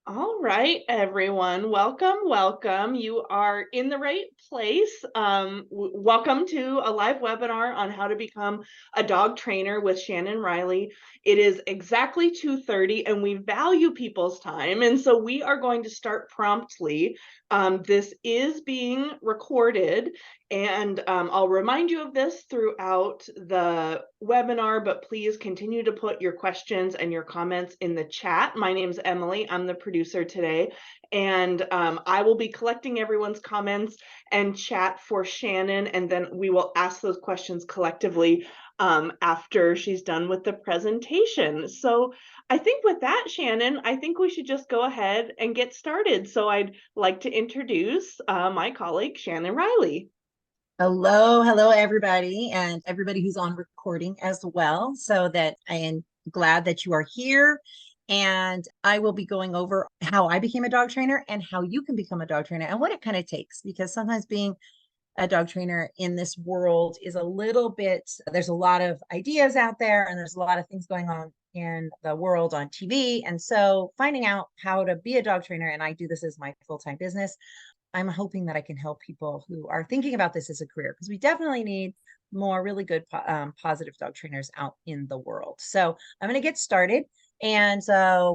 All right, everyone. Welcome, welcome. You are in the right place. Welcome to a live webinar on how to become a dog trainer with Shannon Riley. It is exactly 2:30 and we value people's time. And so we are going to start promptly. This is being recorded and I'll remind you of this throughout the webinar, but please continue to put your questions and your comments in the chat. My name's Emily. I'm the producer today, and I will be collecting everyone's comments and chat for Shannon, and then we will ask those questions collectively after she's done with the presentation. So I think with that, Shannon, I think we should just go ahead and get started. So I'd like to introduce my colleague, Shannon Riley. Hello, everybody, and everybody who's on recording as well. So that I am glad that you are here. And I will be going over how I became a dog trainer and how you can become a dog trainer and what it kind of takes, because sometimes being a dog trainer in this world is a little bit, there's a lot of ideas out there and there's a lot of things going on in the world on TV. And so finding out how to be a dog trainer, and I do this as my full-time business, I'm hoping that I can help people who are thinking about this as a career, because we definitely need more really good positive dog trainers out in the world. So I'm going to get started. And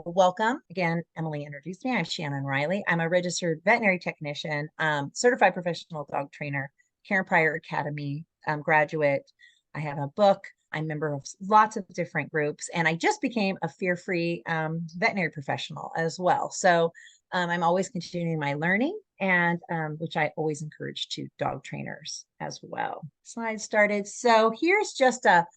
welcome again. Emily introduced me. I'm Shannon Riley. I'm a registered veterinary technician, certified professional dog trainer, Karen Pryor Academy graduate. I have a book. I'm a member of lots of different groups, and I just became a fear-free veterinary professional as well. So I'm always continuing my learning, and which I always encourage to dog trainers as well. Slide started. So here's just a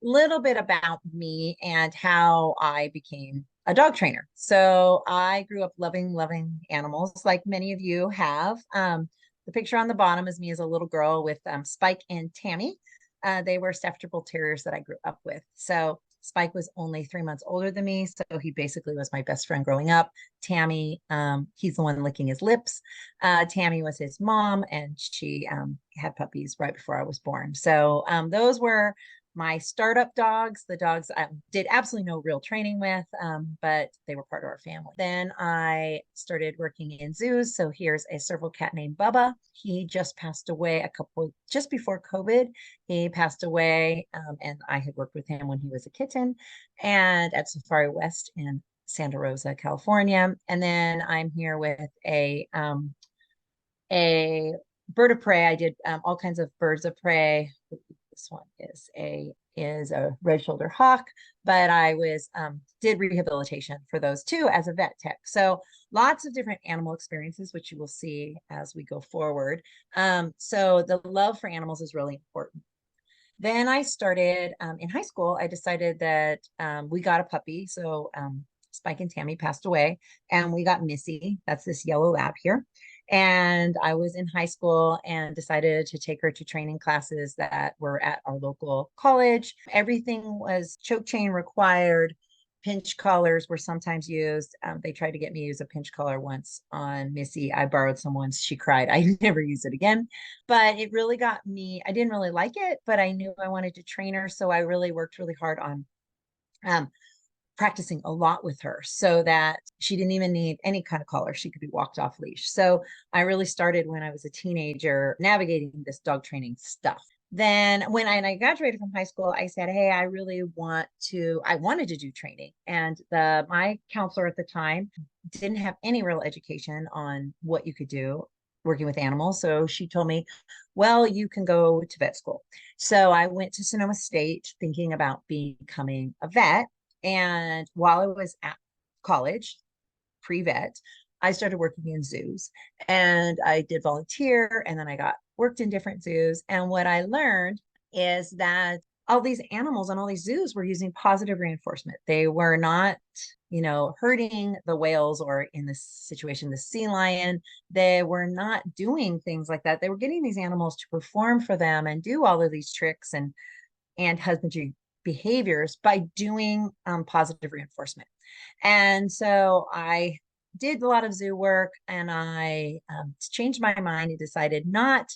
little bit about me and how I became a dog trainer. So I grew up loving animals, like many of you have. The picture on the bottom is me as a little girl with Spike and Tammy. They were Staffordshire Bull Terriers that I grew up with. So Spike was only 3 months older than me, so he basically was my best friend growing up. Tammy, he's the one licking his lips. Tammy was his mom, and she had puppies right before I was born. So those were my startup dogs, the dogs I did absolutely no real training with, but they were part of our family. Then I started working in zoos. So here's a serval cat named Bubba. He just passed away just before COVID. He passed away, and I had worked with him when he was a kitten and at Safari West in Santa Rosa, California. And then I'm here with a bird of prey. I did all kinds of birds of prey. This one is a red-shouldered hawk, but I was did rehabilitation for those too as a vet tech. So lots of different animal experiences, which you will see as we go forward. So the love for animals is really important. Then I started in high school. I decided that we got a puppy. So Spike and Tammy passed away, and we got Missy. That's this yellow lab here. And I was in high school and decided to take her to training classes that were at our local college. Everything was choke chain required. Pinch collars were sometimes used. They tried to get me to use a pinch collar once on Missy. I borrowed someone's. She cried. I never used it again. But it really got me. I didn't really like it, but I knew I wanted to train her. So I really worked really hard on practicing a lot with her so that she didn't even need any kind of collar. She could be walked off leash. So I really started when I was a teenager navigating this dog training stuff. Then when I graduated from high school, I said, hey, I wanted to do training. And my counselor at the time didn't have any real education on what you could do working with animals. So she told me, well, you can go to vet school. So I went to Sonoma State thinking about becoming a vet. And while I was at college, pre-vet, I started working in zoos, and I did volunteer, and then I worked in different zoos. And what I learned is that all these animals and all these zoos were using positive reinforcement. They were not, hurting the whales, or in this situation, the sea lion. They were not doing things like that. They were getting these animals to perform for them and do all of these tricks and husbandry behaviors by doing positive reinforcement. And so I did a lot of zoo work, and I changed my mind and decided not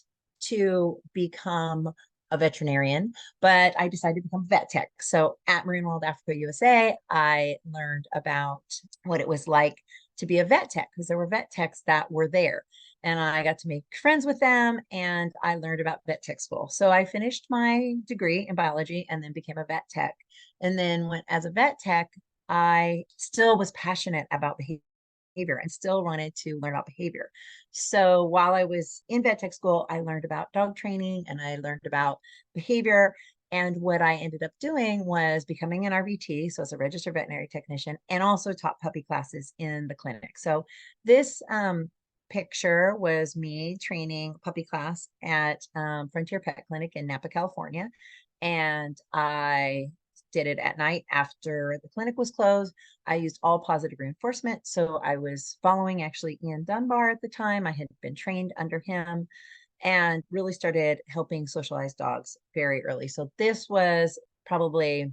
to become a veterinarian, but I decided to become vet tech. So at Marine World Africa USA, I learned about what it was like to be a vet tech because there were vet techs that were there. And I got to make friends with them and I learned about vet tech school. So I finished my degree in biology and then became a vet tech. And then when as a vet tech, I still was passionate about behavior and still wanted to learn about behavior. So while I was in vet tech school, I learned about dog training and I learned about behavior. And what I ended up doing was becoming an RVT, so as a registered veterinary technician, and also taught puppy classes in the clinic. So this picture was me training puppy class at Frontier Pet Clinic in Napa, California. And I did it at night after the clinic was closed. I used all positive reinforcement. So I was following actually Ian Dunbar at the time. I had been trained under him and really started helping socialize dogs very early. So this was probably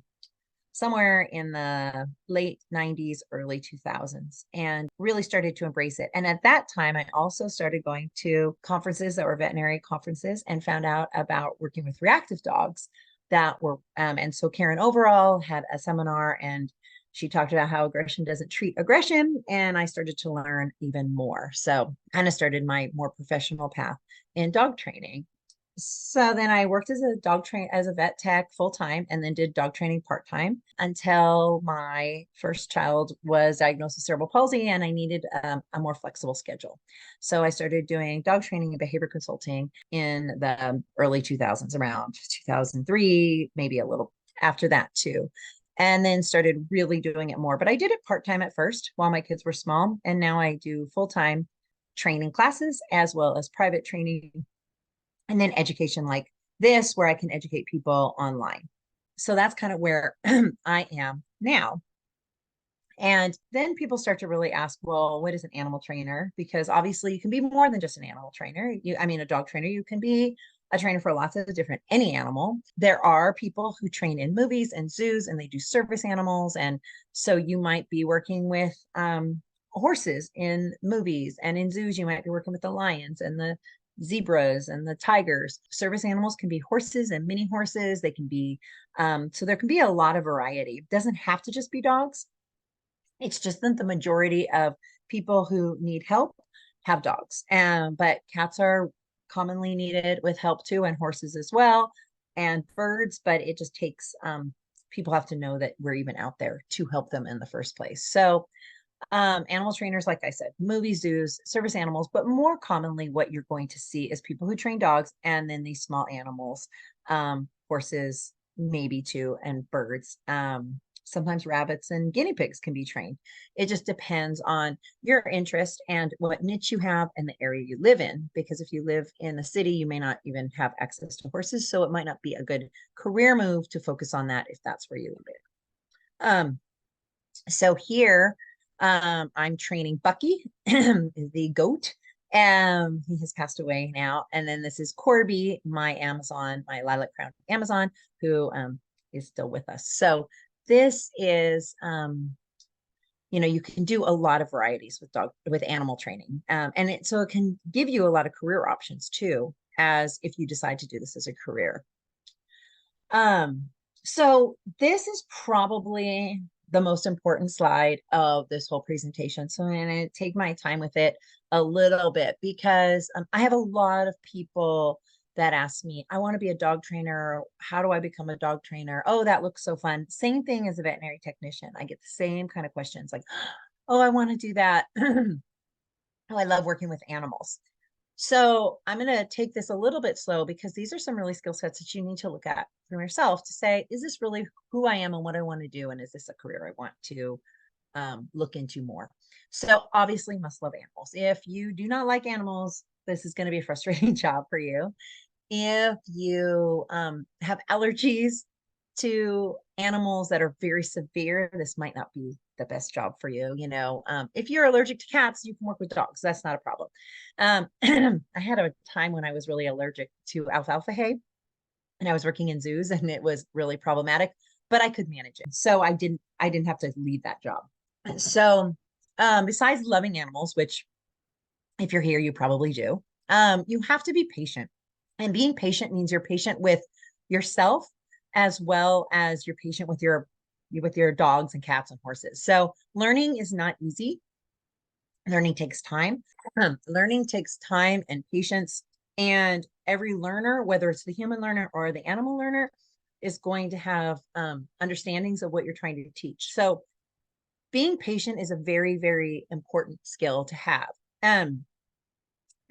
somewhere in the late 90s, early 2000s, and really started to embrace it. And at that time, I also started going to conferences that were veterinary conferences and found out about working with reactive dogs that were, and so Karen Overall had a seminar and she talked about how aggression doesn't treat aggression. And I started to learn even more. So kind of started my more professional path in dog training. So then I worked as a as a vet tech full time and then did dog training part time until my first child was diagnosed with cerebral palsy and I needed a more flexible schedule. So I started doing dog training and behavior consulting in the early 2000s, around 2003, maybe a little after that too. And then started really doing it more. But I did it part time at first while my kids were small. And now I do full time training classes as well as private training and then education like this, where I can educate people online. So that's kind of where I am now. And then people start to really ask, well, what is an animal trainer? Because obviously you can be more than just an animal trainer. I mean, a dog trainer, you can be a trainer for lots of different, any animal. There are people who train in movies and zoos and they do service animals. And so you might be working with horses in movies, and in zoos, you might be working with the lions and the zebras and the tigers. Service animals can be horses and mini horses. They can be, so there can be a lot of variety. It doesn't have to just be dogs. It's just that the majority of people who need help have dogs. But cats are commonly needed with help too, and horses as well, and birds. But it just takes, people have to know that we're even out there to help them in the first place. So animal trainers, like I said, movie zoos, service animals, but more commonly what you're going to see is people who train dogs and then these small animals, horses, maybe too, and birds. Sometimes rabbits and guinea pigs can be trained. It just depends on your interest and what niche you have and the area you live in. Because if you live in the city, you may not even have access to horses. So it might not be a good career move to focus on that if that's where you live. So here, I'm training Bucky, the goat. He has passed away now. And then this is Corby, my Amazon, my lilac crown Amazon, who is still with us. So this is, you can do a lot of varieties with animal training. So it can give you a lot of career options too, as if you decide to do this as a career. So this is probably the most important slide of this whole presentation. So I'm going to take my time with it a little bit because I have a lot of people that ask me, I want to be a dog trainer. How do I become a dog trainer? Oh, that looks so fun. Same thing as a veterinary technician. I get the same kind of questions like, oh, I want to do that. Oh, I love working with animals. So I'm going to take this a little bit slow because these are some really skill sets that you need to look at for yourself to say, is this really who I am and what I want to do? And is this a career I want to look into more? So obviously must love animals. If you do not like animals, this is going to be a frustrating job for you. If you have allergies to animals that are very severe, this might not be the best job for you. If you're allergic to cats, you can work with dogs. That's not a problem. I had a time when I was really allergic to alfalfa hay and I was working in zoos and it was really problematic, but I could manage it. So I didn't have to leave that job. So besides loving animals, which if you're here, you probably do, you have to be patient. And being patient means you're patient with yourself as well as you're patient with your dogs and cats and horses. So learning is not easy. Learning takes time. Learning takes time and patience. And every learner, whether it's the human learner or the animal learner, is going to have understandings of what you're trying to teach. So being patient is a very, very important skill to have. Um,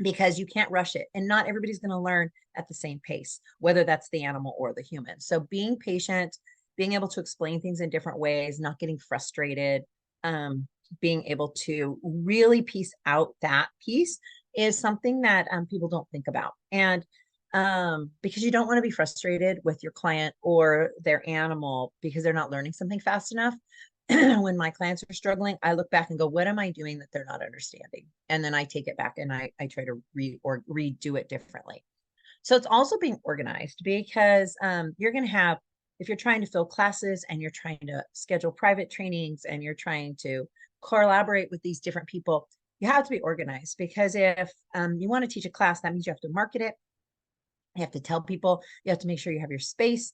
because you can't rush it, and not everybody's going to learn at the same pace, whether that's the animal or the human. So being patient, being able to explain things in different ways, not getting frustrated, being able to really piece out that piece is something that people don't think about. And because you don't want to be frustrated with your client or their animal because they're not learning something fast enough. When my clients are struggling, I look back and go, what am I doing that they're not understanding? And then I take it back and I try to redo it differently. So it's also being organized, because you're going to have, if you're trying to fill classes and you're trying to schedule private trainings and you're trying to collaborate with these different people, you have to be organized, because if you want to teach a class, that means you have to market it. You have to tell people, you have to make sure you have your space,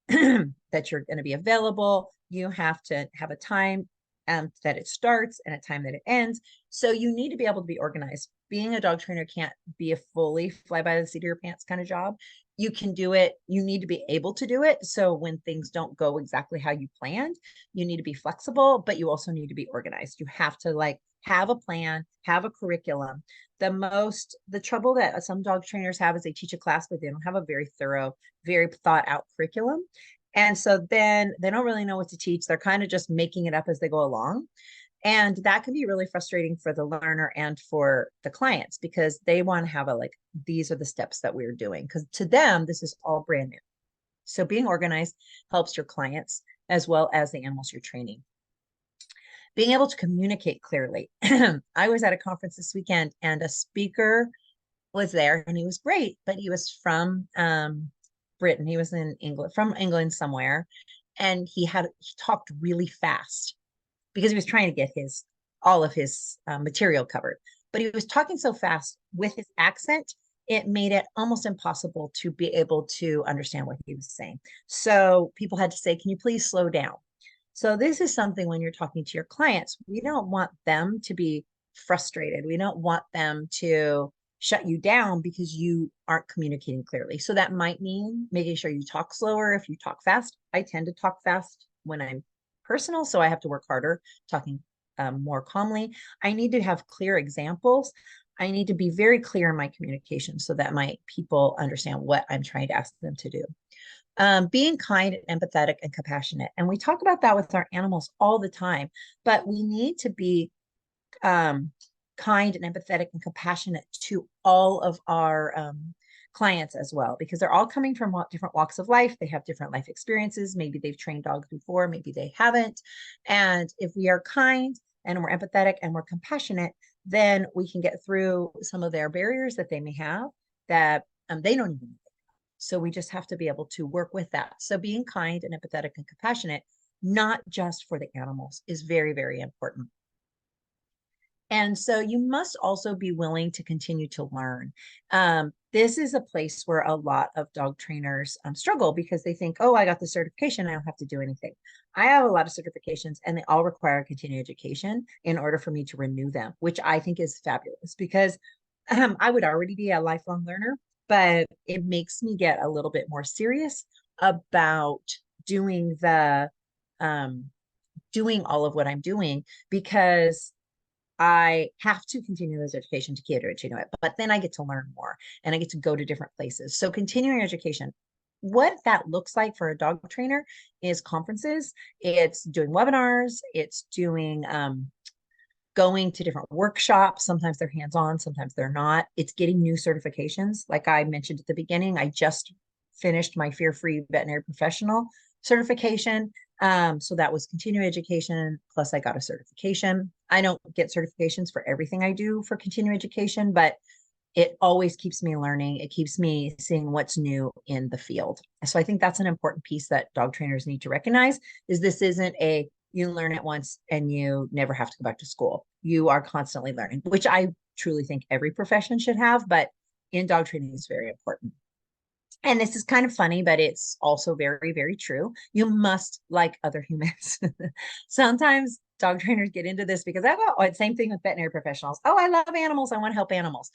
that you're going to be available. You have to have a time that it starts and a time that it ends. So you need to be able to be organized. Being a dog trainer can't be a fully fly by the seat of your pants kind of job. You can do it. You need to be able to do it. So when things don't go exactly how you planned, you need to be flexible, but you also need to be organized. You have to like have a plan, have a curriculum. The trouble that some dog trainers have is they teach a class, but they don't have a very thorough, very thought out curriculum. And so then they don't really know what to teach. They're kind of just making it up as they go along. And that can be really frustrating for the learner and for the clients, because they want to have a like, these are the steps that we're doing. Because to them, this is all brand new. So being organized helps your clients as well as the animals you're training. Being able to communicate clearly. I was at a conference this weekend and a speaker was there and he was great, but he was from Britain. He was in England, from England somewhere. And he talked really fast because he was trying to get all of his material covered. But he was talking so fast with his accent, it made it almost impossible to be able to understand what he was saying. So people had to say, can you please slow down? So this is something when you're talking to your clients, we don't want them to be frustrated. We don't want them to shut you down because you aren't communicating clearly. So that might mean making sure you talk slower if you talk fast. I tend to talk fast when I'm personal, so I have to work harder talking more calmly. I need to have clear examples. I need to be very clear in my communication so that my people understand what I'm trying to ask them to do. Being kind and empathetic and compassionate. And we talk about that with our animals all the time, but we need to be kind and empathetic and compassionate to all of our clients as well, because they're all coming from different walks of life. They have different life experiences. Maybe they've trained dogs before, maybe they haven't. And if we are kind and we're empathetic and we're compassionate, then we can get through some of their barriers that they may have that they don't even know. So we just have to be able to work with that. So being kind and empathetic and compassionate, not just for the animals, is very, very important. And so you must also be willing to continue to learn. This is a place where a lot of dog trainers struggle because they think, oh, I got the certification, I don't have to do anything. I have a lot of certifications and they all require continuing education in order for me to renew them, which I think is fabulous, because I would already be a lifelong learner, but it makes me get a little bit more serious about doing doing all of what I'm doing, because I have to continue this education to cater to it, but then I get to learn more and I get to go to different places. So continuing education, what that looks like for a dog trainer is conferences, it's doing webinars, it's doing going to different workshops. Sometimes they're hands-on, sometimes they're not. It's getting new certifications. Like I mentioned at the beginning, I just finished my fear-free veterinary professional certification. So that was continuing education, plus I got a certification. I don't get certifications for everything I do for continuing education, but it always keeps me learning. It keeps me seeing what's new in the field. So I think that's an important piece that dog trainers need to recognize, is this isn't a, you learn it once and you never have to go back to school. You are constantly learning, which I truly think every profession should have, but in dog training is very important. And this is kind of funny, but it's also very, very true. You must like other humans. Sometimes dog trainers get into this because same thing with veterinary professionals. Oh, I love animals. I want to help animals.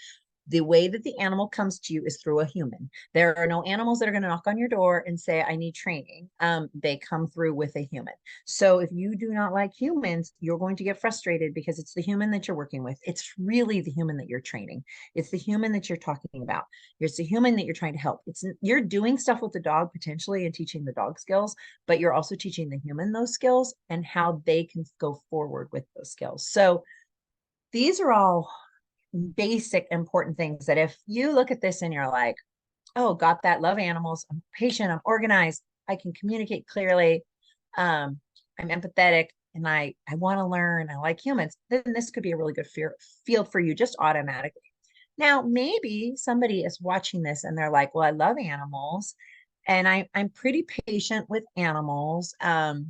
The way that the animal comes to you is through a human. There are no animals that are going to knock on your door and say, I need training. They come through with a human. So if you do not like humans, you're going to get frustrated because it's the human that you're working with. It's really the human that you're training. It's the human that you're talking about. It's the human that you're trying to help. You're doing stuff with the dog potentially and teaching the dog skills, but you're also teaching the human those skills and how they can go forward with those skills. So these are all basic important things that if you look at this and you're like, oh, got that, love animals, I'm patient, I'm organized, I can communicate clearly, I'm empathetic, and I want to learn, I like humans, then this could be a really good field for you just automatically. Now, maybe somebody is watching this and they're like, well, I love animals and I'm pretty patient with animals, but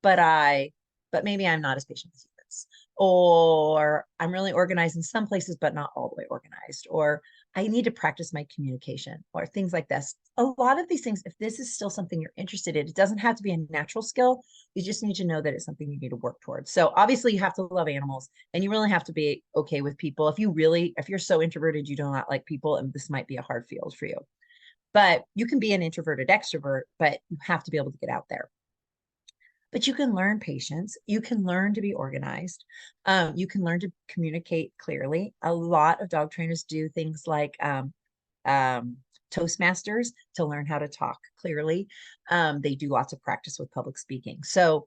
but maybe I'm not as patient with humans, or I'm really organized in some places but not all the way organized, or I need to practice my communication, or things like this. A lot of these things, if this is still something you're interested in, it doesn't have to be a natural skill. You just need to know that it's something you need to work towards. So obviously you have to love animals and you really have to be okay with people. If you're so introverted you do not like people, and this might be a hard field for you, but you can be an introverted extrovert, but you have to be able to get out there. But you can learn patience. You can learn to be organized. You can learn to communicate clearly. A lot of dog trainers do things like um, Toastmasters to learn how to talk clearly. They do lots of practice with public speaking. So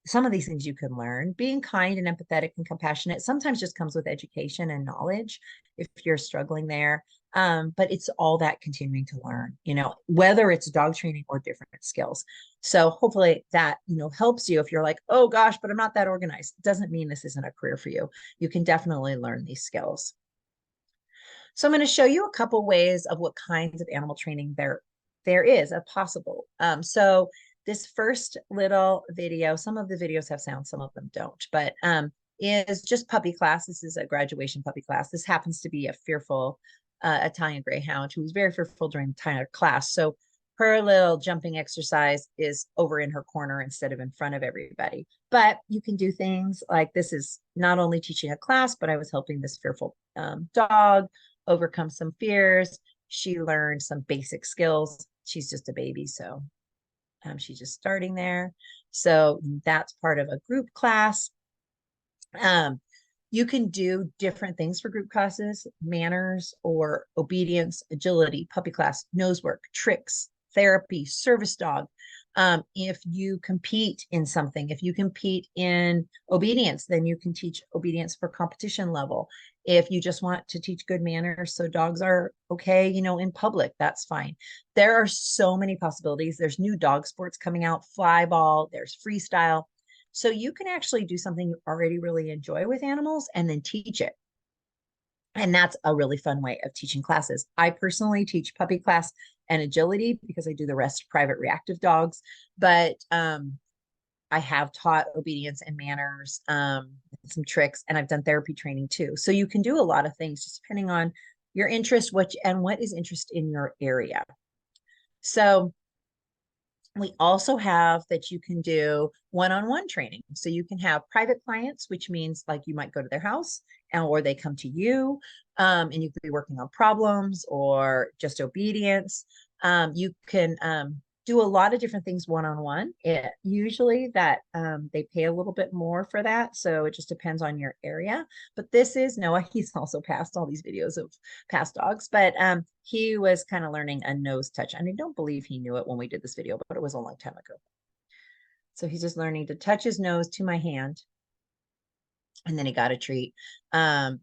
some of these things you can learn. Being kind and empathetic and compassionate sometimes just comes with education and knowledge if you're struggling there. But it's all that continuing to learn, whether it's dog training or different skills. So hopefully that, helps you if you're like, oh gosh, but I'm not that organized. It doesn't mean this isn't a career for you. You can definitely learn these skills. So I'm going to show you a couple ways of what kinds of animal training there is a possible. So this first little video, some of the videos have sound, some of them don't, but is just puppy class. This is a graduation puppy class. This happens to be a fearful Italian Greyhound who was very fearful during the entire class. So her little jumping exercise is over in her corner instead of in front of everybody. But you can do things like this is not only teaching a class, but I was helping this fearful dog overcome some fears. She learned some basic skills. She's just a baby, so she's just starting there. So that's part of a group class. You can do different things for group classes: manners or obedience, agility, puppy class, nose work, tricks, therapy, service dog. If you compete in something, if you compete in obedience, then you can teach obedience for competition level. If you just want to teach good manners so dogs are okay, in public, that's fine. There are so many possibilities. There's new dog sports coming out, fly ball, there's freestyle. So you can actually do something you already really enjoy with animals and then teach it. And that's a really fun way of teaching classes. I personally teach puppy class and agility because I do the rest private reactive dogs. But I have taught obedience and manners, some tricks, and I've done therapy training too. So you can do a lot of things just depending on your interest, what is interest in your area. So we also have that you can do one-on-one training. So you can have private clients, which means like you might go to their house or they come to you, and you could be working on problems or just obedience. You can do a lot of different things one-on-one. Usually that they pay a little bit more for that. So it just depends on your area. But this is Noah. He's also passed all these videos of past dogs, but he was kind of learning a nose touch. And I don't believe he knew it when we did this video, but it was a long time ago. So he's just learning to touch his nose to my hand. And then he got a treat.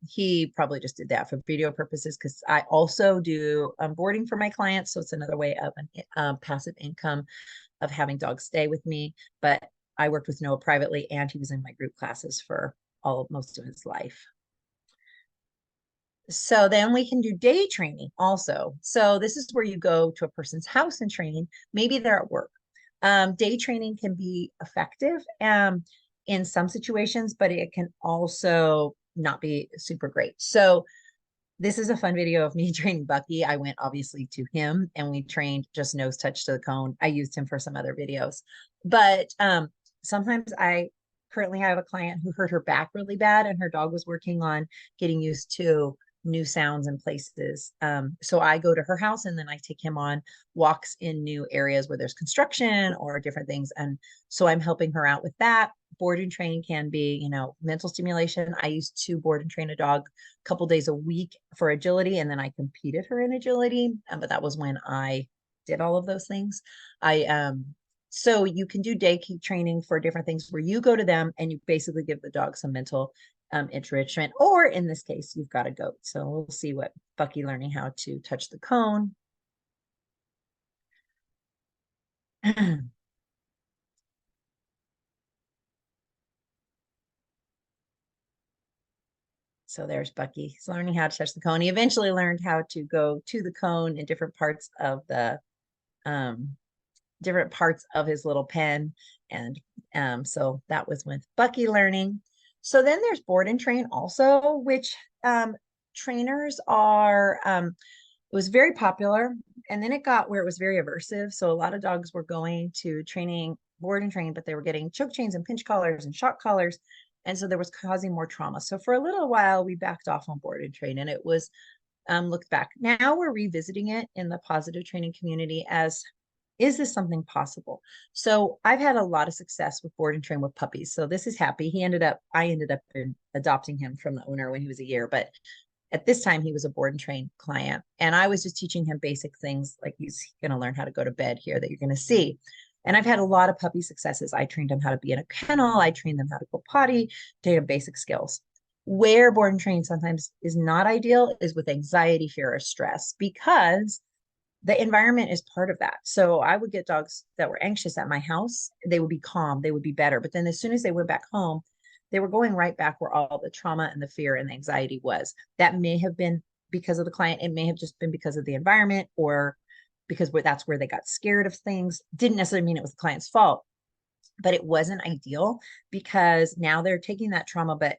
He probably just did that for video purposes because I also do boarding for my clients. So it's another way of an passive income of having dogs stay with me. But I worked with Noah privately and he was in my group classes for most of his life. So then we can do day training also. So this is where you go to a person's house and train. Maybe they're at work. Day training can be effective in some situations, but it can also not be super great. So this is a fun video of me training Bucky. I went obviously to him and we trained just nose touch to the cone. I used him for some other videos, but sometimes I currently I have a client who hurt her back really bad, and her dog was working on getting used to new sounds and places. So I go to her house and then I take him on walks in new areas where there's construction or different things. And so I'm helping her out with that. Board and train can be, mental stimulation. I used to board and train a dog a couple days a week for agility, and then I competed her in agility. But that was when I did all of those things. So you can do day training for different things where you go to them and you basically give the dog some mental enrichment, or in this case, you've got a goat. So we'll see what Bucky learning how to touch the cone. So there's Bucky. He's learning how to touch the cone. He eventually learned how to go to the cone in different parts of the his little pen. And so that was with Bucky learning. So then there's board and train also, which trainers are, it was very popular. And then it got where it was very aversive. So a lot of dogs were going to training, board and train, but they were getting choke chains and pinch collars and shock collars. And so there was causing more trauma. So for a little while, we backed off on board and train, and it was looked back. Now we're revisiting it in the positive training community as, is this something possible? So I've had a lot of success with board and train with puppies. So this is happy. I ended up adopting him from the owner when he was a year, but at this time he was a board and train client. And I was just teaching him basic things like he's going to learn how to go to bed here that you're going to see. And I've had a lot of puppy successes. I trained them how to be in a kennel. I trained them how to go potty, to basic skills. Where board and train sometimes is not ideal is with anxiety, fear, or stress, because the environment is part of that. So I would get dogs that were anxious at my house. They would be calm, they would be better. But then as soon as they went back home, they were going right back where all the trauma and the fear and the anxiety was. That may have been because of the client. It may have just been because of the environment, or because that's where they got scared of things. Didn't necessarily mean it was the client's fault, but it wasn't ideal, because now they're taking that trauma, but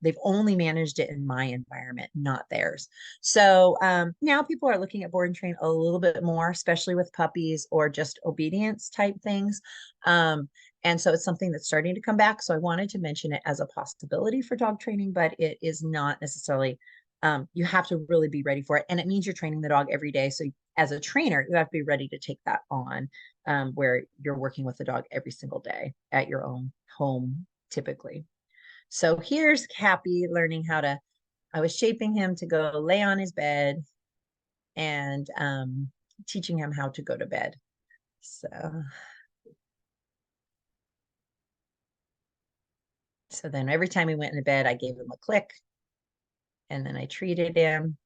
they've only managed it in my environment, not theirs. So now people are looking at board and train a little bit more, especially with puppies or just obedience type things. And so it's something that's starting to come back. So I wanted to mention it as a possibility for dog training, but it is not necessarily, you have to really be ready for it. And it means you're training the dog every day. So as a trainer, you have to be ready to take that on, where you're working with the dog every single day at your own home, typically. So here's Happy learning how to, I was shaping him to go lay on his bed and teaching him how to go to bed. So then every time he went into bed, I gave him a click, and then I treated him,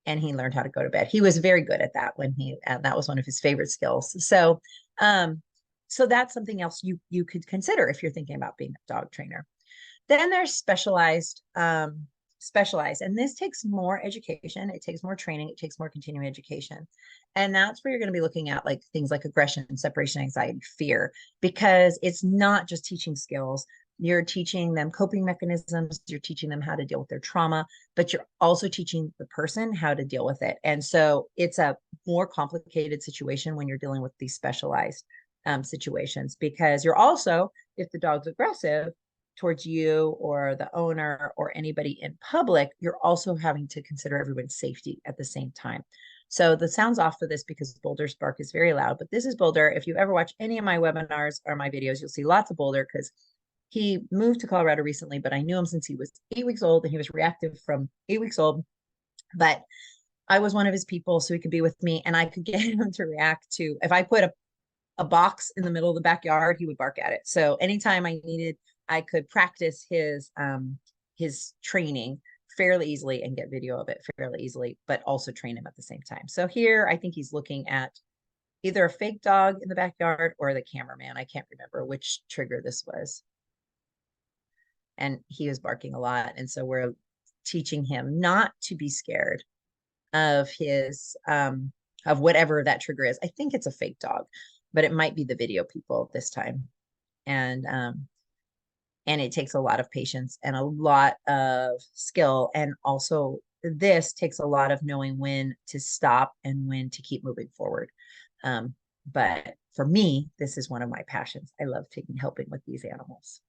and he learned how to go to bed. He was very good at that that was one of his favorite skills. So, so that's something else you could consider if you're thinking about being a dog trainer. Then there's specialized, and this takes more education. It takes more training. It takes more continuing education. And that's where you're going to be looking at like things like aggression, separation, anxiety, fear, because it's not just teaching skills. You're teaching them coping mechanisms. You're teaching them how to deal with their trauma, but you're also teaching the person how to deal with it. And so it's a more complicated situation when you're dealing with these specialized situations, because you're also, if the dog's aggressive towards you or the owner or anybody in public, you're also having to consider everyone's safety at the same time. So the sounds off for this because Boulder's bark is very loud, but this is Boulder. If you ever watch any of my webinars or my videos, you'll see lots of Boulder, because he moved to Colorado recently, but I knew him since he was 8 weeks old, and he was reactive from 8 weeks old. But I was one of his people, so he could be with me, and I could get him to react to, if I put a box in the middle of the backyard, he would bark at it. So anytime I needed, I could practice his training fairly easily and get video of it fairly easily, but also train him at the same time. So here, I think he's looking at either a fake dog in the backyard or the cameraman. I can't remember which trigger this was. And he was barking a lot. And so we're teaching him not to be scared of of whatever that trigger is. I think it's a fake dog, but it might be the video people this time. And it takes a lot of patience and a lot of skill. And also this takes a lot of knowing when to stop and when to keep moving forward. But for me, this is one of my passions. I love helping with these animals.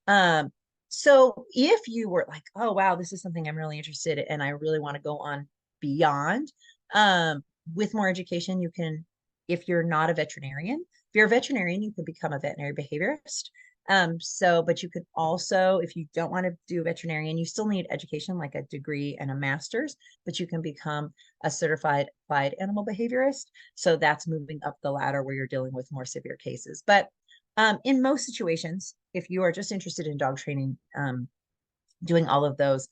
Um, so if you were like, oh wow, this is something I'm really interested in and I really want to go on beyond, um, with more education, you can, if you're not a veterinarian, if you're a veterinarian, you can become a veterinary behaviorist. But you could also, if you don't want to do veterinarian, you still need education like a degree and a master's, but you can become a certified applied animal behaviorist. So that's moving up the ladder where you're dealing with more severe cases. But in most situations, if you are just interested in dog training, doing all of those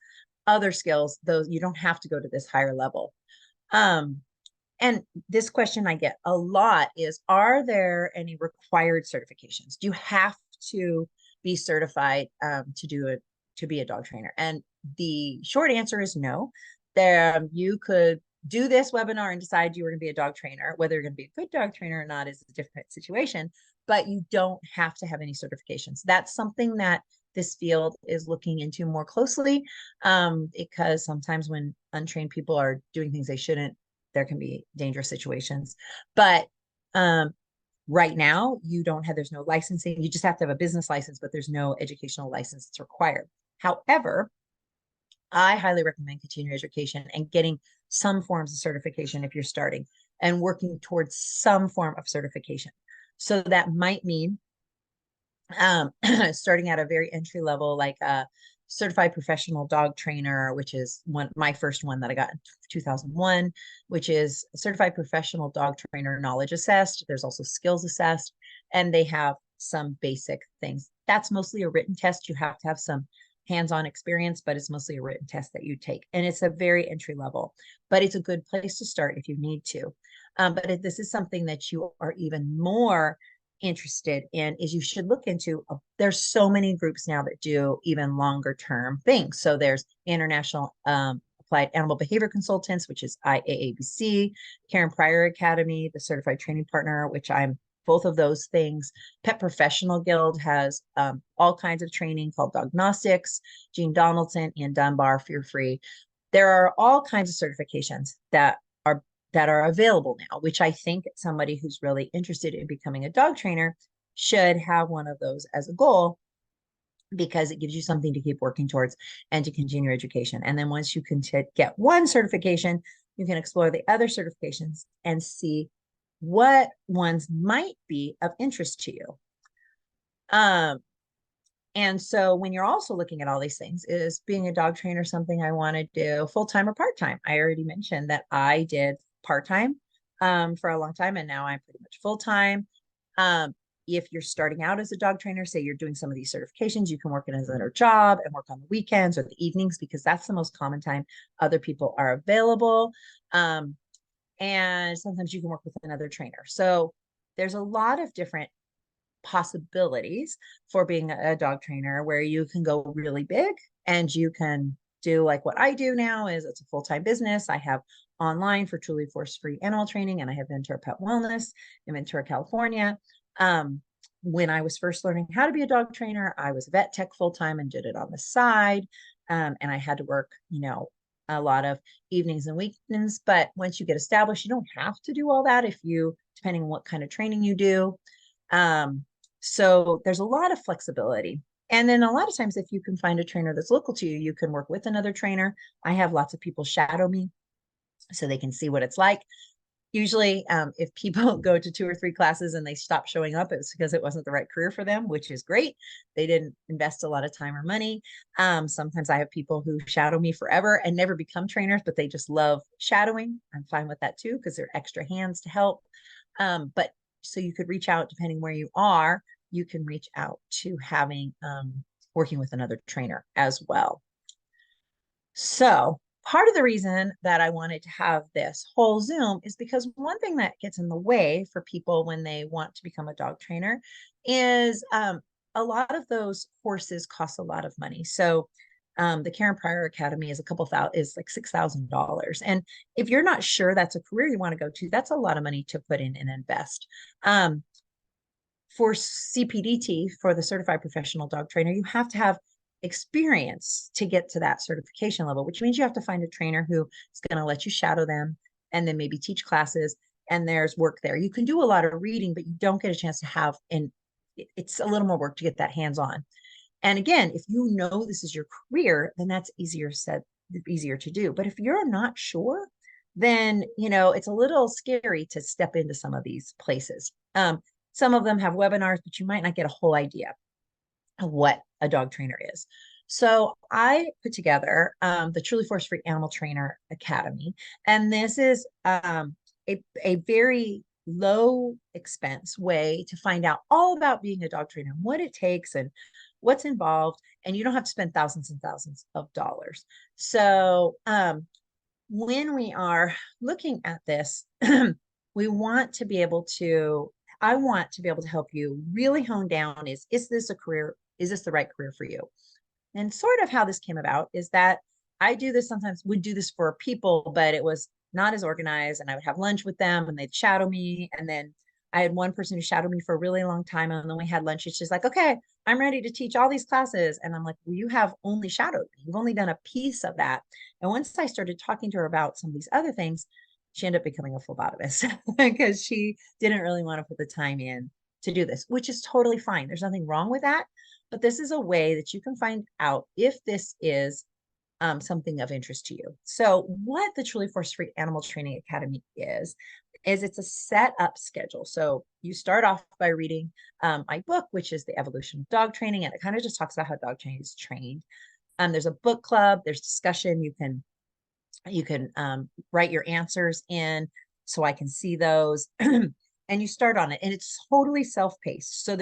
other skills, those you don't have to go to this higher level. Um, and this question I get a lot is, are there any required certifications? Do you have to be certified to be a dog trainer? And the short answer is no. There, you could do this webinar and decide you were going to be a dog trainer. Whether you're going to be a good dog trainer or not is a different situation, but you don't have to have any certifications. That's something that this field is looking into more closely, because sometimes when untrained people are doing things they shouldn't, there can be dangerous situations. But right now, you don't have, there's no licensing. You just have to have a business license, but there's no educational license that's required. However, I highly recommend continuing education and getting some forms of certification if you're starting and working towards some form of certification. So that might mean starting at a very entry level, like a certified professional dog trainer, which is my first one that I got in 2001, which is certified professional dog trainer, knowledge assessed. There's also skills assessed, and they have some basic things. That's mostly a written test. You have to have some hands-on experience, but it's mostly a written test that you take. And it's a very entry level, but it's a good place to start if you need to. But if this is something that you are even more interested in, is you should look into, there's so many groups now that do even longer term things. So there's International Applied Animal Behavior Consultants, which is IAABC, Karen Pryor Academy, the Certified Training Partner, which I'm both of those things. Pet Professional Guild has all kinds of training called Dognostics, Jean Donaldson, Ian Dunbar, Fear Free. There are all kinds of certifications that are available now, which I think somebody who's really interested in becoming a dog trainer should have one of those as a goal, because it gives you something to keep working towards and to continue education. And then once you can get one certification, you can explore the other certifications and see what ones might be of interest to you. And so when you're also looking at all these things, is being a dog trainer something I want to do full-time or part-time? I already mentioned that I did part-time for a long time, and now I'm pretty much full-time. If you're starting out as a dog trainer, say you're doing some of these certifications, you can work it as another job and work on the weekends or the evenings, because that's the most common time other people are available. And sometimes you can work with another trainer. So there's a lot of different possibilities for being a dog trainer, where you can go really big and you can do like what I do now. Is it's a full-time business. I have online for truly force-free animal training, and I have Ventura Pet Wellness in Ventura, California. When I was first learning how to be a dog trainer, I was vet tech full-time and did it on the side. And I had to work, a lot of evenings and weekends. But once you get established, you don't have to do all that, depending on what kind of training you do. So there's a lot of flexibility. And then a lot of times, if you can find a trainer that's local to you, you can work with another trainer. I have lots of people shadow me so they can see what it's like. Usually, if people go to 2 or 3 classes and they stop showing up, it's because it wasn't the right career for them, which is great. They didn't invest a lot of time or money. Sometimes I have people who shadow me forever and never become trainers, but they just love shadowing. I'm fine with that too, because they're extra hands to help. But so you could reach out, depending where you are, you can reach out to having working with another trainer as well. So part of the reason that I wanted to have this whole Zoom is because one thing that gets in the way for people when they want to become a dog trainer is a lot of those courses cost a lot of money. So the Karen Pryor Academy is is like $6,000. And if you're not sure that's a career you want to go to, that's a lot of money to put in and invest. For CPDT, for the Certified Professional Dog Trainer, you have to have experience to get to that certification level, which means you have to find a trainer who is going to let you shadow them and then maybe teach classes. And there's work there. You can do a lot of reading, but you don't get a chance to have, and it's a little more work to get that hands-on. And again, if you know this is your career, then that's easier to do. But if you're not sure, then it's a little scary to step into some of these places. Some of them have webinars, but you might not get a whole idea of what a dog trainer is. So I put together the Truly Force Free Animal Trainer Academy, and this is a very low expense way to find out all about being a dog trainer, what it takes and what's involved, and you don't have to spend thousands and thousands of dollars. So when we are looking at this, we want to be able to, I want to be able to help you really hone down is this a career? Is this the right career for you? And sort of how this came about is that I do this sometimes, would do this for people, but it was not as organized. And I would have lunch with them and they'd shadow me. And then I had one person who shadowed me for a really long time. And then we had lunch. It's just like, okay, I'm ready to teach all these classes. And I'm like, well, you have only shadowed me. You've only done a piece of that. And once I started talking to her about some of these other things, she ended up becoming a phlebotomist because she didn't really want to put the time in to do this, which is totally fine. There's nothing wrong with that. But this is a way that you can find out if this is something of interest to you. So what the Truly Force Free Animal Training Academy is it's a set up schedule. So you start off by reading my book, which is The Evolution of Dog Training. And it kind of just talks about how dog training is trained. There's a book club, there's discussion. You can write your answers in so I can see those. And you start on it. And it's totally self-paced. So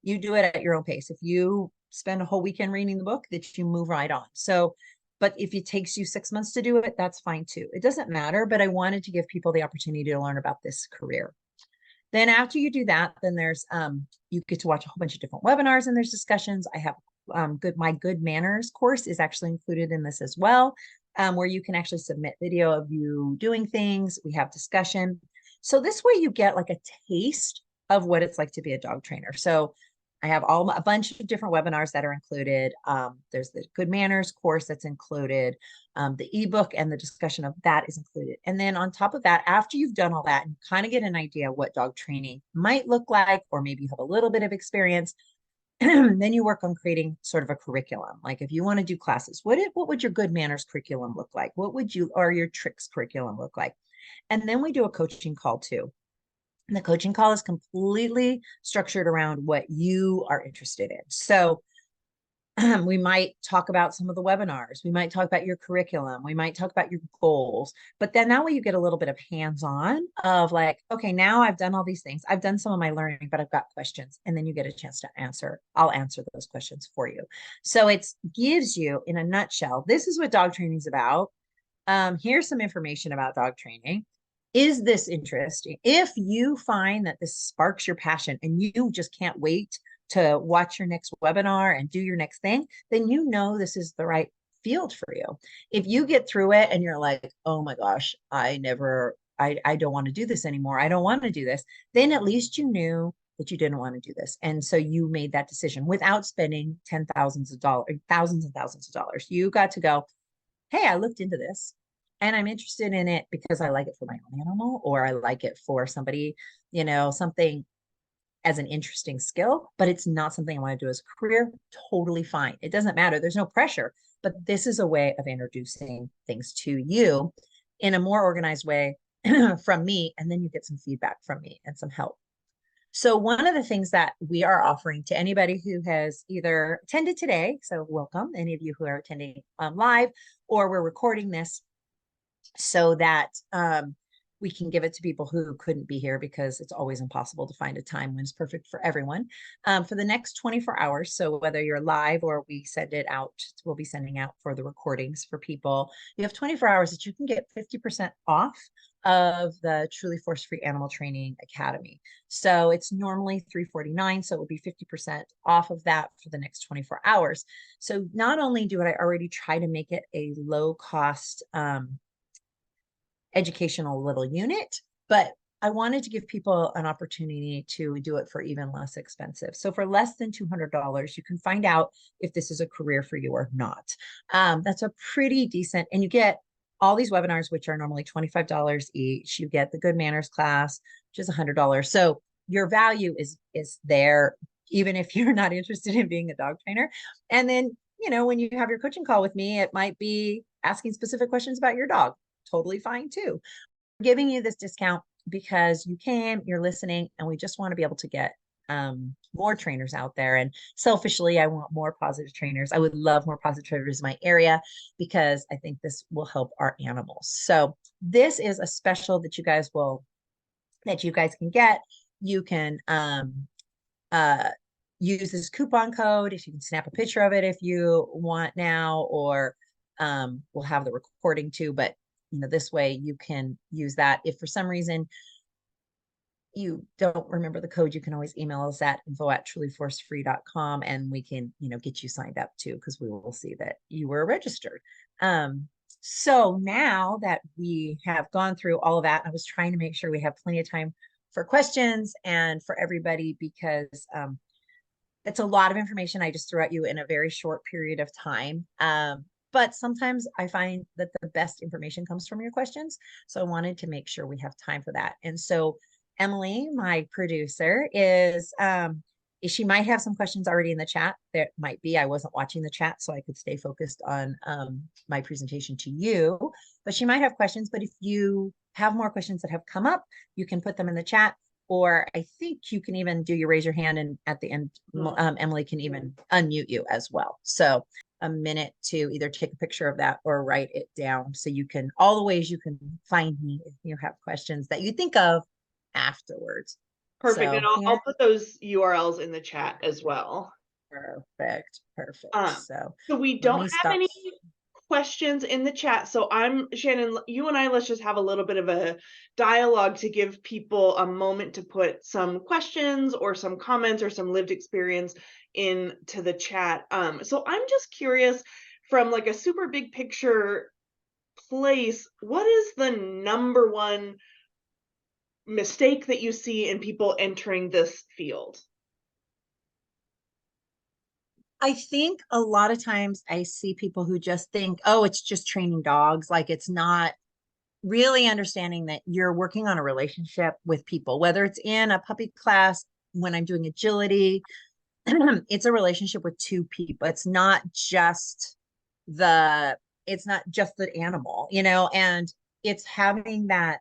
you do it at your own pace. If you spend a whole weekend reading the book, that you move right on. So, but if it takes you 6 months to do it, that's fine too. It doesn't matter, but I wanted to give people the opportunity to learn about this career. Then after you do that, then there's you get to watch a whole bunch of different webinars and there's discussions. I have my Good Manners course is actually included in this as well, where you can actually submit video of you doing things. We have discussion. So this way you get like a taste of what it's like to be a dog trainer. So I have a bunch of different webinars that are included. There's the Good Manners course that's included. The ebook and the discussion of that is included. And then on top of that, after you've done all that and kind of get an idea what dog training might look like, or maybe you have a little bit of experience, then you work on creating sort of a curriculum. Like if you want to do classes, what would your Good Manners curriculum look like? Or your tricks curriculum look like? And then we do a coaching call too. And the coaching call is completely structured around what you are interested in. So we might talk about some of the webinars. We might talk about your curriculum. We might talk about your goals. But then that way you get a little bit of hands-on of like, okay, now I've done all these things. I've done some of my learning, but I've got questions. And then you get a chance to answer. I'll answer those questions for you. So it gives you, in a nutshell, this is what dog training is about. Here's some information about dog training. Is this interesting? If you find that this sparks your passion and you just can't wait to watch your next webinar and do your next thing, then you know this is the right field for you. If you get through it and you're like, oh my gosh, I don't want to do this anymore. I don't want to do this. Then at least you knew that you didn't want to do this. And so you made that decision without spending thousands and thousands of dollars. You got to go, hey, I looked into this and I'm interested in it because I like it for my own animal, or I like it for somebody, something as an interesting skill, but it's not something I want to do as a career. Totally fine. It doesn't matter. There's no pressure, but this is a way of introducing things to you in a more organized way from me. And then you get some feedback from me and some help. So one of the things that we are offering to anybody who has either attended today, so welcome, any of you who are attending live, or we're recording this so that we can give it to people who couldn't be here, because it's always impossible to find a time when it's perfect for everyone. For the next 24 hours, so whether you're live or we send it out, we'll be sending out for the recordings for people. You have 24 hours that you can get 50% off of the Truly Force Free Animal Training Academy. So it's normally $349, so it will be 50% off of that for the next 24 hours. So not only do I already try to make it a low cost educational little unit, but I wanted to give people an opportunity to do it for even less expensive. So for less than $200, you can find out if this is a career for you or not. That's a pretty decent, and you get all these webinars, which are normally $25 each. You get the Good Manners class, which is $100. So your value is there. even if you're not interested in being a dog trainer. And then, when you have your coaching call with me, it might be asking specific questions about your dog. Totally fine too. I'm giving you this discount because you came, you're listening, and we just want to be able to get more trainers out there. And selfishly, I want more positive trainers. I would love more positive trainers in my area because I think this will help our animals. So this is a special that you guys can get. You can use this coupon code. If you can snap a picture of it if you want now, or we'll have the recording too. But this way you can use that. If for some reason you don't remember the code, you can always email us at info@trulyforcefree.com and we can, get you signed up too, because we will see that you were registered. So now that we have gone through all of that, I was trying to make sure we have plenty of time for questions and for everybody, because it's a lot of information I just threw at you in a very short period of time. But sometimes I find that the best information comes from your questions. So I wanted to make sure we have time for that. And so Emily, my producer, she might have some questions already in the chat. There might be. I wasn't watching the chat, so I could stay focused on my presentation to you. But she might have questions. But if you have more questions that have come up, you can put them in the chat. Or I think you can even do your raise your hand, and at the end, Emily can even unmute you as well. So a minute to either take a picture of that or write it down, so you can, all the ways you can find me if you have questions that you think of afterwards. Perfect. So, And I'll put those URLs in the chat as well. Perfect. So we don't have any questions in the chat. So Shannon, you and I, let's just have a little bit of a dialogue to give people a moment to put some questions or some comments or some lived experience into the chat. So I'm just curious, from like a super big picture place, what is the number one mistake that you see in people entering this field? I think a lot of times I see people who just think, oh, it's just training dogs. Like, it's not really understanding that you're working on a relationship with people, whether it's in a puppy class, when I'm doing agility, it's a relationship with two people. It's not just the animal, and it's having that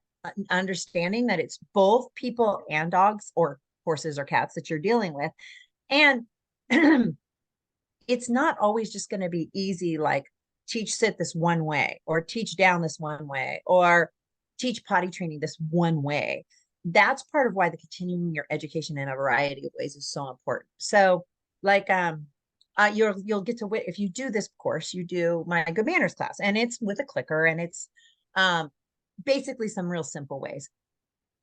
understanding that it's both people and dogs, or horses or cats, that you're dealing with. And it's not always just going to be easy, like teach sit this one way, or teach down this one way, or teach potty training this one way. That's part of why the continuing your education in a variety of ways is so important. So like you'll get to if you do this course, you do my good manners class, and it's with a clicker, and it's basically some real simple ways.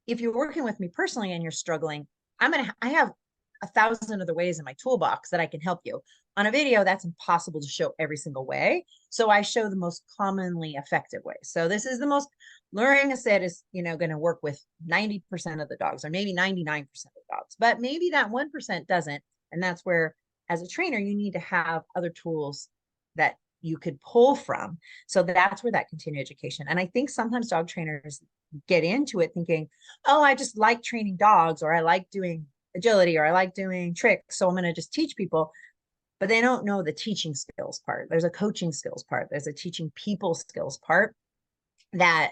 If you're working with me personally and you're struggling, I have 1,000 other ways in my toolbox that I can help you. On a video, that's impossible to show every single way. So I show the most commonly effective way. So this is the most, luring a sit is, going to work with 90% of the dogs, or maybe 99% of the dogs, but maybe that 1% doesn't. And that's where, as a trainer, you need to have other tools that you could pull from. So that's where that continued education. And I think sometimes dog trainers get into it thinking, oh, I just like training dogs, or I like doing agility, or I like doing tricks, so I'm going to just teach people. But they don't know the teaching skills part. There's a coaching skills part. There's a teaching people skills part that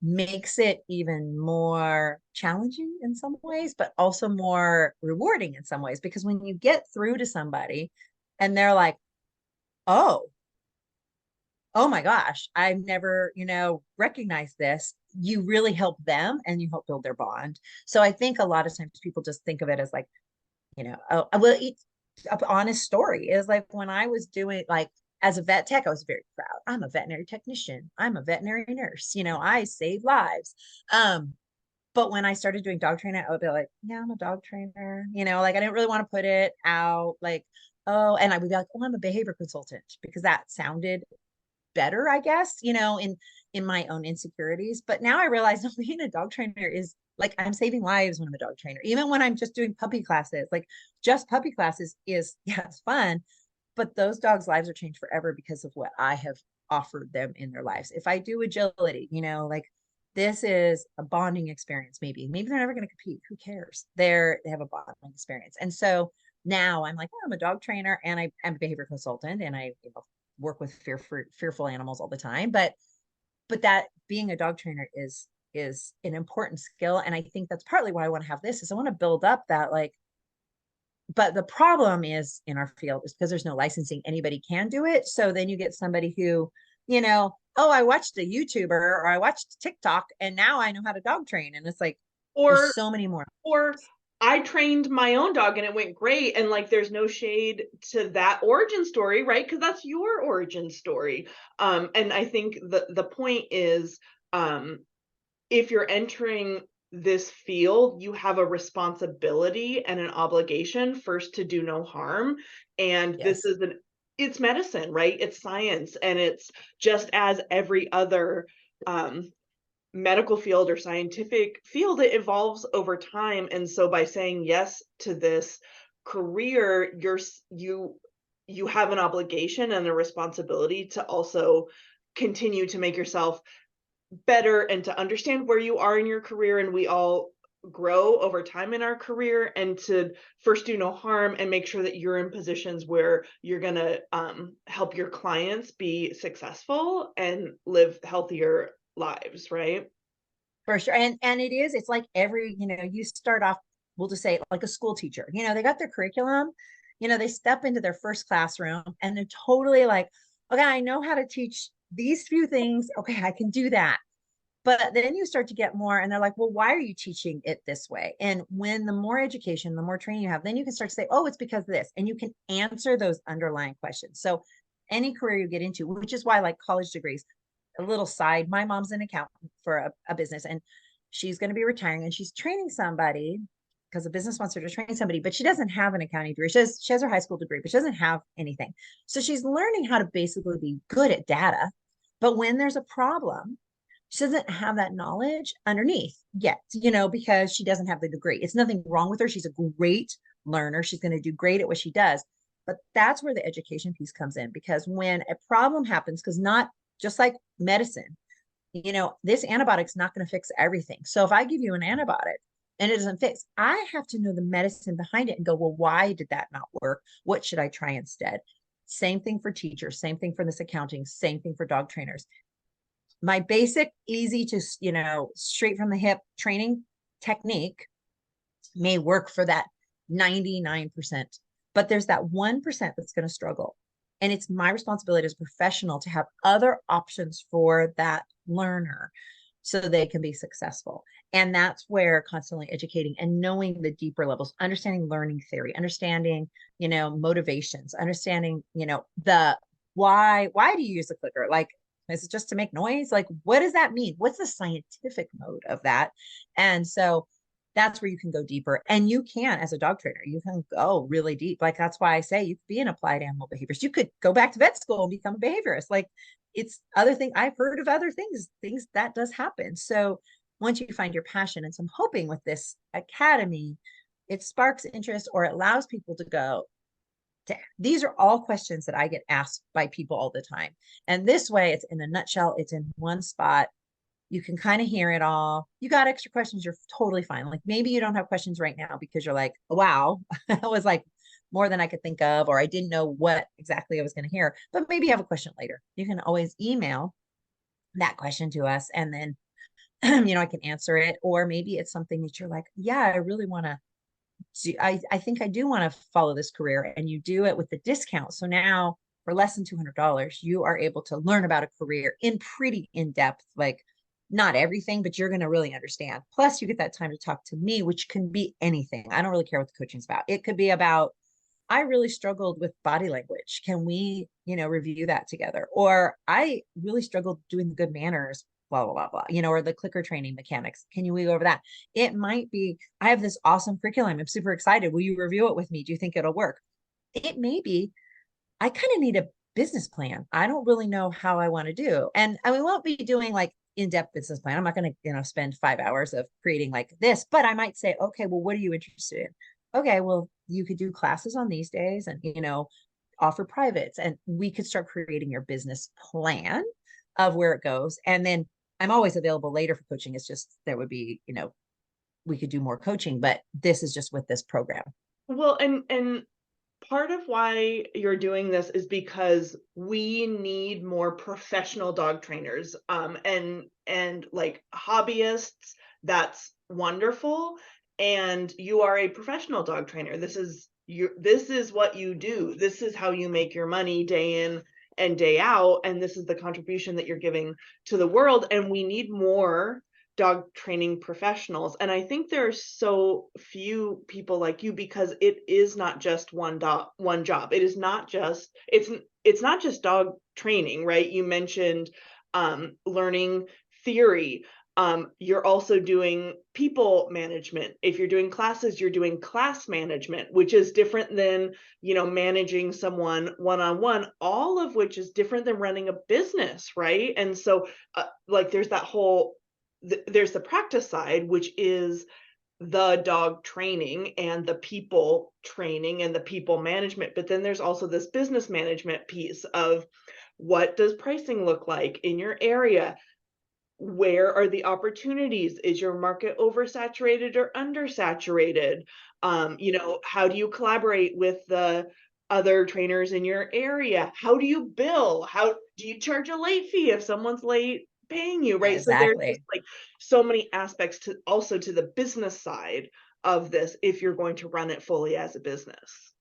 makes it even more challenging in some ways, but also more rewarding in some ways. Because when you get through to somebody and they're like, oh my gosh, I've never, recognized this, you really help them and you help build their bond. So I think a lot of times people just think of it as like, oh, well, an honest story is like, when I was doing, like, as a vet tech, I was very proud. I'm a veterinary technician. I'm a veterinary nurse. I save lives. But when I started doing dog training, I would be like, yeah, I'm a dog trainer. Like, I didn't really want to put it out, like, oh, and I would be like, oh, I'm a behavior consultant, because that sounded better, I guess, in my own insecurities. But now I realize being a dog trainer is like, I'm saving lives when I'm a dog trainer. Even when I'm just doing puppy classes, like just puppy classes is, yeah, it's fun, but those dogs' lives are changed forever because of what I have offered them in their lives. If I do agility, like this is a bonding experience. Maybe they're never going to compete. Who cares? They have a bonding experience. And so now I'm like, oh, I'm a dog trainer and I'm a behavior consultant, and I, work with fearful animals all the time. But that being a dog trainer is an important skill. And I think that's partly why I want to have this, is I want to build up that, like, but the problem is in our field is because there's no licensing, anybody can do it. So then you get somebody who, oh, I watched a YouTuber or I watched TikTok and now I know how to dog train. And it's like, Or there's so many more. or I trained my own dog and it went great. And like, there's no shade to that origin story, right? Because that's your origin story. And I think the point is, if you're entering this field, you have a responsibility and an obligation first to do no harm. And this Yes. is it's medicine, right? It's science. And it's just as every other medical field or scientific field, it evolves over time. And so by saying yes to this career, you have an obligation and a responsibility to also continue to make yourself better and to understand where you are in your career. And we all grow over time in our career, and to first do no harm and make sure that you're in positions where you're going to help your clients be successful and live healthier lives, right? For sure. And it's like every, you start off, we'll just say like a school teacher, they got their curriculum, they step into their first classroom and they're totally like, okay, I know how to teach these few things. Okay, I can do that. But then you start to get more, and they're like, well, why are you teaching it this way? And when the more education, the more training you have, then you can start to say, oh, it's because of this. And you can answer those underlying questions. So any career you get into, which is why, like, college degrees, a little side, my mom's an accountant for a business, and she's going to be retiring, and she's training somebody because a business wants her to train somebody, but she doesn't have an accounting degree. She has her high school degree, but she doesn't have anything. So she's learning how to basically be good at data. But when there's a problem, she doesn't have that knowledge underneath yet, because she doesn't have the degree. It's nothing wrong with her. She's a great learner. She's going to do great at what she does. But that's where the education piece comes in, because when a problem happens, because not just like medicine, this antibiotic's not going to fix everything. So if I give you an antibiotic and it doesn't fix, I have to know the medicine behind it and go, well, why did that not work? What should I try instead? Same thing for teachers, same thing for this accounting, same thing for dog trainers. My basic, easy to, straight from the hip training technique may work for that 99%, but there's that 1% that's going to struggle. And it's my responsibility as a professional to have other options for that learner so they can be successsul. And that's where constantly educating and knowing the deeper levels, understanding learning theory, understanding, motivations, understanding, the why do you use the clicker? Like, is it just to make noise? Like, what does that mean? What's the scientific mode of that? And so that's where you can go deeper. And you can, as a dog trainer, you can go really deep. Like, that's why I say you could be an applied animal behaviorist. You could go back to vet school and become a behaviorist. Like, it's other thing. I've heard of other things that does happen. So once you find your passion, and so I'm hoping with this academy, it sparks interest or it allows people to go, these are all questions that I get asked by people all the time. And this way, it's in a nutshell, it's in one spot. You can kind of hear it all. You got extra questions, you're totally fine. Like, maybe you don't have questions right now because you're like, wow, that was like more than I could think of, or I didn't know what exactly I was going to hear. But maybe you have a question later. You can always email that question to us, and then I can answer it. Or maybe it's something that you're like, yeah, I really want to, I think I do want to follow this career, and you do it with the discount. So now for less than $200, you are able to learn about a career in pretty in depth, like not everything, but you're going to really understand. Plus you get that time to talk to me, which can be anything. I don't really care what the coaching's about. It could be about, I really struggled with body language. Can we, review that together? Or I really struggled doing the good manners, blah, blah, blah, blah, or the clicker training mechanics. Can you go over that? It might be, I have this awesome curriculum. I'm super excited. Will you review it with me? Do you think it'll work? It may be, I kind of need a business plan. I don't really know how I want to do. And we won't be doing like in-depth business plan. I'm not going to, spend 5 hours of creating like this, but I might say, okay, well, what are you interested in? Okay, well, you could do classes on these days and, offer privates, and we could start creating your business plan of where it goes. And then I'm always available later for coaching. It's just there would be, we could do more coaching, but this is just with this program. Well, and part of why you're doing this is because we need more professional dog trainers, and like hobbyists. That's wonderful. And you are a professional dog trainer. This is what you do. This is how you make your money day in and day out. And this is the contribution that you're giving to the world. And we need more dog training professionals. And I think there are so few people like you because it is not just one job. It is not just it's not just dog training, right? You mentioned learning theory. You're also doing people management. If you're doing classes, you're doing class management, which is different than, managing someone one-on-one, all of which is different than running a business, right? And so like there's that whole there's the practice side, which is the dog training and the people training and the people management. But then there's also this business management piece of what does pricing look like in your area? Where are the opportunities? Is your market oversaturated or undersaturated? How do you collaborate with the other trainers in your area? How do you bill? How do you charge a late fee if someone's late paying you, right? So there's just Exactly. like so many aspects to the business side of this if you're going to run it fully as a business.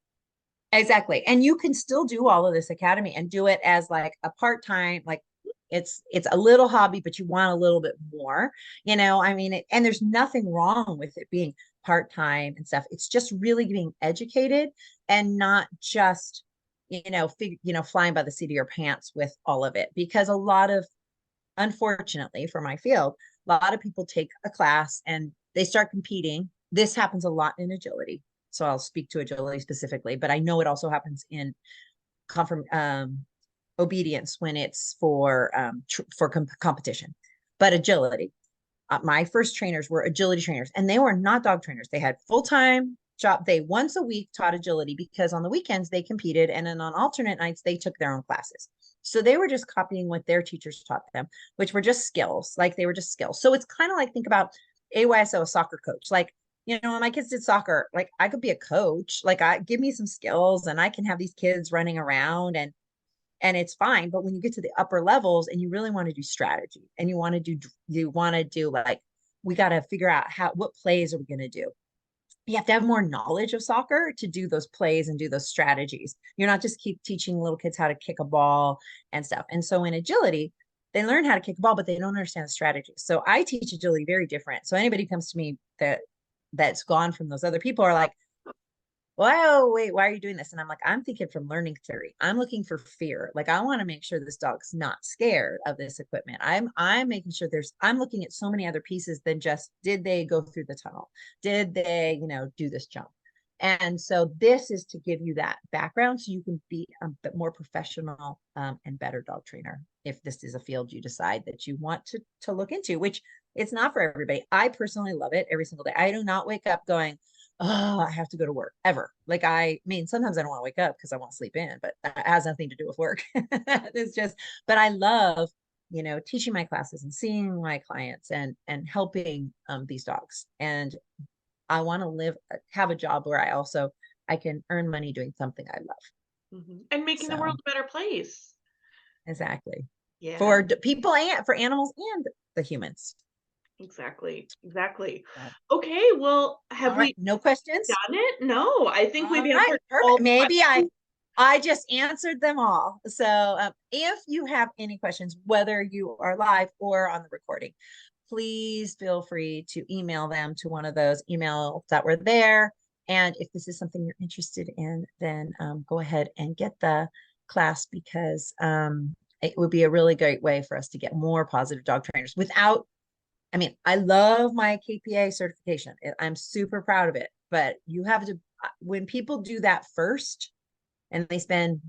Exactly. And you can still do all of this academy and do it as like a part-time, like it's a little hobby, but you want a little bit more, I mean, and there's nothing wrong with it being part-time and stuff. It's just really being educated and not just, flying by the seat of your pants with all of it. Because a lot of, unfortunately for my field, a lot of people take a class and they start competing. This happens a lot in agility. So I'll speak to agility specifically, but I know it also happens in obedience when it's for competition. But agility, my first trainers were agility trainers, and they were not dog trainers. They had full-time job. They once a week taught agility because on the weekends they competed, and then on alternate nights they took their own classes. So they were just copying what their teachers taught them, which were just skills. Like they were just skills. So it's kind of like, think about AYSO, a soccer coach. Like, when my kids did soccer, like I could be a coach. Like, I give me some skills and I can have these kids running around and it's fine. But when you get to the upper levels and you really want to do strategy and you want to do like, we got to figure out what plays are we going to do. You have to have more knowledge of soccer to do those plays and do those strategies. You're not just keep teaching little kids how to kick a ball and stuff. And so in agility, they learn how to kick a ball, but they don't understand the strategy. So I teach agility very different. So anybody comes to me that's gone from those other people are like, whoa, wait, why are you doing this? And I'm like, I'm thinking from learning theory. I'm looking for fear. Like, I want to make sure this dog's not scared of this equipment. I'm making sure I'm looking at so many other pieces than just, did they go through the tunnel? Did they, do this jump? And so this is to give you that background so you can be a bit more professional and better dog trainer if this is a field you decide that you want to look into, which it's not for everybody. I personally love it every single day. I do not wake up going, oh, I have to go to work ever. Like, I mean, sometimes I don't want to wake up because I want to sleep in, but that has nothing to do with work. It's just, but I love, teaching my classes and seeing my clients and helping these dogs. And I want to have a job where I can earn money doing something I love. And making the world So a better place. exactly. Yeah. For people and for animals and the humans. Exactly. Exactly. So, Okay, well, all have right. we No questions? done it? No, I think we've All right, answered all perfect. the Maybe questions. I just answered them all. So if you have any questions, whether you are live or on the recording, please feel free to email them to one of those emails that were there. And if this is something you're interested in, then go ahead and get the class because it would be a really great way for us to get more positive dog trainers without, I mean, I love my KPA certification. I'm super proud of it, but you have to, when people do that first and they spend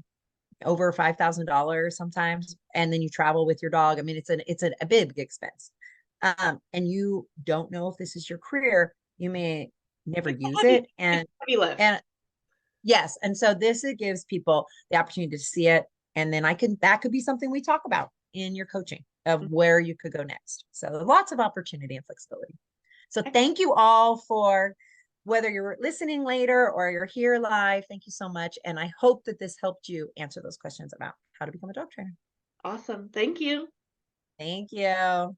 over $5,000 sometimes, and then you travel with your dog. I mean, it's a big expense. And you don't know if this is your career, you may never It's a use heavy, it. it's a heavy lift. And yes, and so it gives people the opportunity to see it. And then that could be something we talk about in your coaching of where you could go next. So lots of opportunity and flexibility. So thank you all for whether you're listening later or you're here live. Thank you so much. And I hope that this helped you answer those questions about how to become a dog trainer. Awesome. Thank you. Thank you.